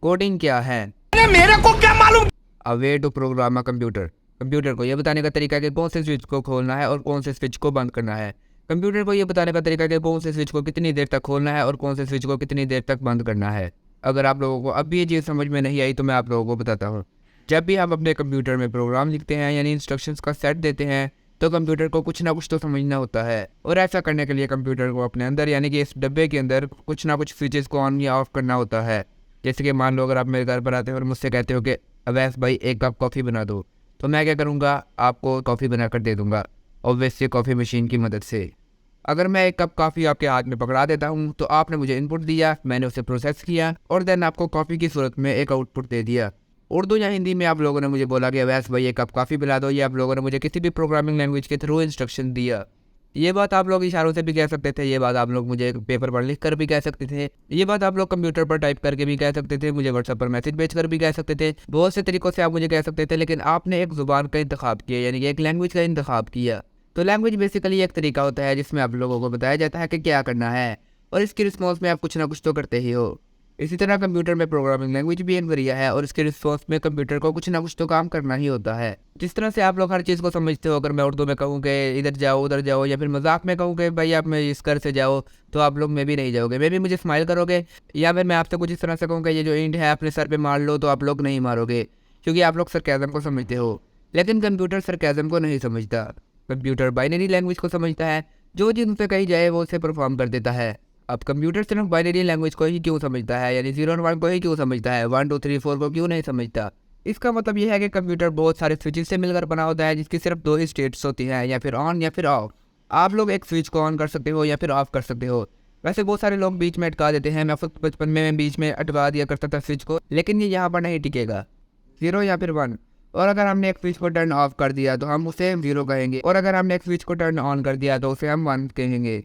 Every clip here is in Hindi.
कोडिंग क्या है? मेरे को क्या मालूम। A way to program a computer. Computer को यह बताने का तरीका है कि कौन से स्विच को खोलना है और कौन से स्विच को बंद करना है। कंप्यूटर को यह बताने का तरीका है कि कौन से स्विच को कितनी देर तक खोलना है और कौन से स्विच को कितनी देर तक बंद करना है। अगर आप लोगों को अब भी ये चीज़ समझ में नहीं आई तो मैं आप लोगों को बताता हूँ। जब भी हम अपने कंप्यूटर में प्रोग्राम लिखते हैं यानी इंस्ट्रक्शंस का सेट देते हैं तो कंप्यूटर को कुछ ना कुछ तो समझना होता है, और ऐसा करने के लिए कंप्यूटर को अपने अंदर यानी कि इस डब्बे के अंदर कुछ ना कुछ स्विचेस को ऑन या ऑफ करना होता है। जैसे कि मान लो अगर आप मेरे घर पर आते हो और मुझसे कहते हो कि अवैस भाई एक कप कॉफ़ी बना दो, तो मैं क्या करूँगा, आपको कॉफ़ी बना कर दे दूँगा ऑब्वियसली कॉफ़ी मशीन की मदद से। अगर मैं एक कप कॉफ़ी आपके हाथ में पकड़ा देता हूँ तो आपने मुझे इनपुट दिया, मैंने उसे प्रोसेस किया और देन आपको कॉफ़ी की सूरत में एक आउटपुट दे दिया। उर्दू या हिंदी में आप लोगों ने मुझे बोला कि अवैस भाई एक कप कॉफ़ी पिला दो, ये आप लोगों ने मुझे किसी भी प्रोग्रामिंग लैंग्वेज के थ्रू इंस्ट्रक्शन दिया। ये बात आप लोग इशारों से भी कह सकते थे, ये बात आप लोग मुझे पेपर पर लिख कर भी कह सकते थे, ये बात आप लोग कंप्यूटर पर टाइप करके भी कह सकते थे, मुझे व्हाट्सएप पर मैसेज भेज कर भी कह सकते थे, बहुत से तरीकों से आप मुझे कह सकते थे। लेकिन आपने एक ज़ुबान का इंतखाब किया यानी कि एक लैंग्वेज का इंतखाब किया। तो लैंग्वेज बेसिकली एक तरीका होता है जिसमें आप लोगों को बताया जाता है कि क्या करना है, और इसकी रिस्पॉन्स में आप कुछ ना कुछ तो करते ही हो। इसी तरह कंप्यूटर में प्रोग्रामिंग लैंग्वेज भी एक जरिया है और इसके रिस्पॉन्स में कंप्यूटर को कुछ ना कुछ तो काम करना ही होता है। जिस तरह से आप लोग हर चीज़ को समझते हो, अगर मैं उर्दू में कहूँ कि इधर जाओ उधर जाओ, या फिर मजाक में कहूँ कि भाई आप मैं इस घर से जाओ, तो आप लोग में भी नहीं जाओगे, मैं भी मुझे स्माइल करोगे। या फिर मैं आपसे कुछ इस तरह से कहूँ कि ये जो ईंट है अपने सर पर मार लो, तो आप लोग नहीं मारोगे क्योंकि आप लोग सरकाज़म को समझते हो। लेकिन कंप्यूटर सरकाज़म को नहीं समझता। कंप्यूटर बाइनरी लैंग्वेज को समझता है, जो चीज़ उनसे कही जाए वो उसे परफॉर्म कर देता है। अब कंप्यूटर सिर्फ बाइनरी लैंग्वेज को ही क्यों समझता है, यानी 0 और 1 को ही क्यों समझता है, 1 2 3 4 को क्यों नहीं समझता? इसका मतलब यह है कि कंप्यूटर बहुत सारे स्विचेस से मिलकर बना होता है जिसकी सिर्फ 2 ही स्टेट्स होती हैं, या फिर ऑन या फिर ऑफ। आप लोग एक स्विच को ऑन कर सकते हो या फिर ऑफ कर सकते हो। वैसे बहुत सारे लोग बीच में अटका देते हैं, मैं खुद बचपन में बीच में अटका दिया करता था स्विच को, लेकिन ये यहाँ पर नहीं टिकेगा, 0 या फिर 1। और अगर हमने एक स्विच को टर्न ऑफ कर दिया तो हम उसे 0 कहेंगे, और अगर हमने एक स्विच को टर्न ऑन कर दिया तो उसे हम 1 कहेंगे।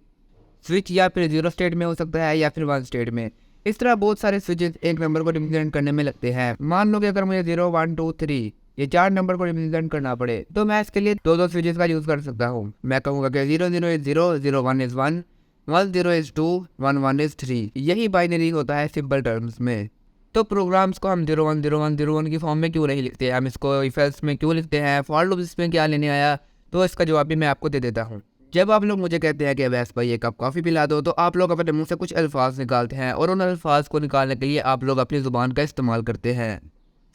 स्विच या फिर 0 स्टेट में हो सकता है या फिर 1 स्टेट में। इस तरह बहुत सारे स्विचेस एक नंबर को रिप्रेजेंट करने में लगते हैं। मान लो कि अगर मुझे 0 1 2 3 ये 4 नंबर को रिप्रेजेंट करना पड़े तो मैं इसके लिए दो स्विचेस का यूज़ कर सकता हूँ। मैं कहूँगा कि 0 0 इज 0, 0 1 इज 1, 1 0 इज 2, 1 1 इज 3। यही बाइनरी होता है सिंपल टर्म्स में। तो प्रोग्राम्स को हम 0 1 0 1 0 1 की फॉर्म में क्यों नहीं लिखते, हम इसको इफ एल्स में क्यों लिखते हैं, फॉर लूप इसमें क्या लेने आया? तो इसका जवाब भी मैं आपको दे देता हूँ। जब आप लोग मुझे कहते हैं कि अवैस भाई एक कप कॉफ़ी पिला दो, तो आप लोग अपने मुंह से कुछ अल्फाज निकालते हैं और उन अल्फाज को निकालने के लिए आप लोग अपनी ज़ुबान का इस्तेमाल करते हैं।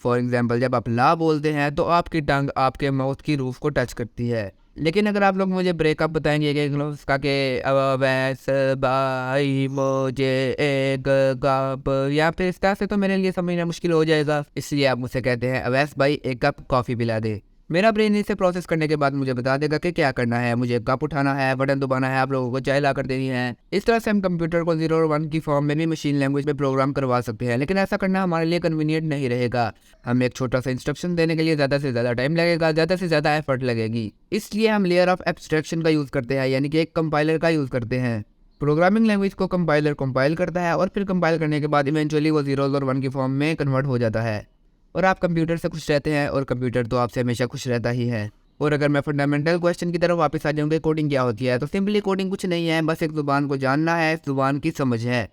फॉर एग्जांपल, जब आप ला बोलते हैं तो आपकी टंग आपके माउथ की रूफ को टच करती है। लेकिन अगर आप लोग मुझे ब्रेकअप बताएंगे कि उसका के अवैस भाई मुझे एक कप, या फिर इस तरह से, तो मेरे लिए समझना मुश्किल हो जाएगा। इसलिए आप मुझसे कहते हैं अवैस भाई एक कप कॉफ़ी पिला दे। मेरा ब्रेन इसे प्रोसेस करने के बाद मुझे बता देगा कि क्या करना है, मुझे कप उठाना है, बटन दबाना है, आप लोगों को चाय ला कर देनी है। इस तरह से हम कंप्यूटर को 0 और 1 की फॉर्म में भी मशीन लैंग्वेज में प्रोग्राम करवा सकते हैं, लेकिन ऐसा करना हमारे लिए कन्वीनियंट नहीं रहेगा। हमें एक छोटा सा इंस्ट्रक्शन देने के लिए ज़्यादा से ज़्यादा टाइम लगेगा, ज़्यादा से ज़्यादा एफर्ट लगेगी। इसलिए हम लेयर ऑफ एब्स्ट्रैक्शन का यूज़ करते हैं, यानी कि एक कंपाइलर का यूज़ करते हैं। प्रोग्रामिंग लैंग्वेज को कंपाइलर कंपाइल करता है और फिर कंपाइल करने के बाद इवेंचुअली वो 0 और 1 की फॉर्म में कन्वर्ट हो जाता है, और आप कंप्यूटर से खुश रहते हैं और कंप्यूटर तो आपसे हमेशा खुश रहता ही है। और अगर मैं फंडामेंटल क्वेश्चन की तरफ वापस आ जाऊँ कि कोडिंग क्या होती है, तो सिंपली कोडिंग कुछ नहीं है, बस एक ज़ुबान को जानना है, ज़ुबान की समझ है।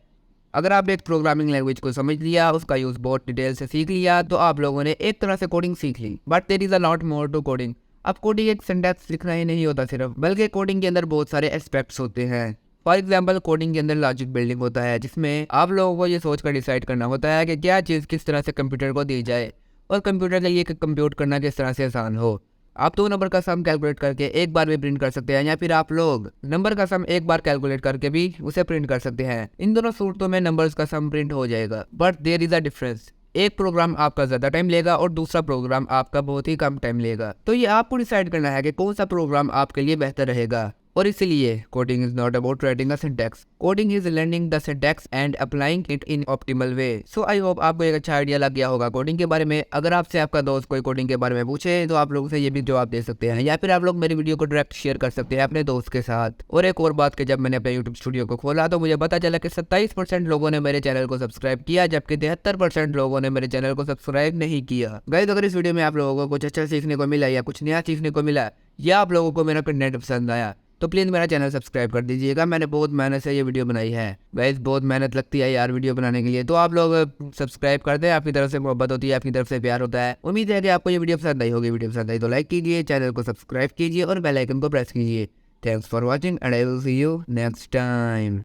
अगर आप एक प्रोग्रामिंग लैंग्वेज को समझ लिया, उसका यूज़ बहुत डिटेल से सीख लिया, तो आप लोगों ने एक तरह से कोडिंग सीख ली। But there is a lot more to coding. अब कोडिंग एक सिंटैक्स लिखना ही नहीं होता सिर्फ, बल्कि कोडिंग के अंदर बहुत सारे एस्पेक्ट्स होते हैं। फॉर एग्जाम्पल, कोडिंग के अंदर लॉजिक बिल्डिंग होता है, जिसमें आप लोगों को ये सोच कर डिसाइड करना होता है कि क्या चीज़ किस तरह से कंप्यूटर को दी जाए, और कंप्यूटर के लिए कंप्यूट करना किस तरह से आसान हो। आप 2 नंबर का सम कैलकुलेट करके एक बार में प्रिंट कर सकते हैं, या फिर आप लोग नंबर का सम एक बार कैलकुलेट करके भी उसे प्रिंट कर सकते हैं। इन दोनों सूरतों में नंबर्स का सम प्रिंट हो जाएगा, but there is a difference. एक प्रोग्राम आपका ज़्यादा टाइम लेगा और दूसरा प्रोग्राम आपका बहुत ही कम टाइम लेगा। तो ये आपको डिसाइड करना है कि कौन सा प्रोग्राम आपके लिए बेहतर रहेगा। और इसलिए coding is not about writing a syntax, coding is learning the syntax and applying it in optimal way. So I hope आपको एक अच्छा आइडिया लग गया होगा कोडिंग के बारे में। अगर आपसे आपका दोस्त कोई कोडिंग के बारे में पूछे तो आप लोगों से ये भी जवाब दे सकते हैं, या फिर आप लोग मेरी वीडियो को डायरेक्ट शेयर कर सकते हैं अपने दोस्त के साथ। और एक और बात कि जब मैंने अपने यूट्यूब स्टूडियो को खोला तो मुझे पता चला कि 27% लोगों ने मेरे चैनल को सब्सक्राइब किया, जबकि 73% लोगों ने मेरे चैनल को सब्सक्राइब नहीं किया। गाइस, अगर इस वीडियो में आप लोगों को कुछ अच्छा सीखने को मिला, या कुछ नया सीखने को मिला, या आप लोगों को मेरा कंटेंट पसंद आया, तो प्लीज़ मेरा चैनल सब्सक्राइब कर दीजिएगा। मैंने बहुत मेहनत से ये वीडियो बनाई है गाइस, बहुत मेहनत लगती है यार वीडियो बनाने के लिए। तो आप लोग सब्सक्राइब कर दें, आपकी तरफ से मोहब्बत होती है, आपकी तरफ से प्यार होता है। उम्मीद है कि आपको ये वीडियो पसंद आई होगी। वीडियो पसंद आई तो लाइक कीजिए, चैनल को सब्सक्राइब कीजिए और बेल आइकन को प्रेस कीजिए। Thanks for watching and I will see you next time.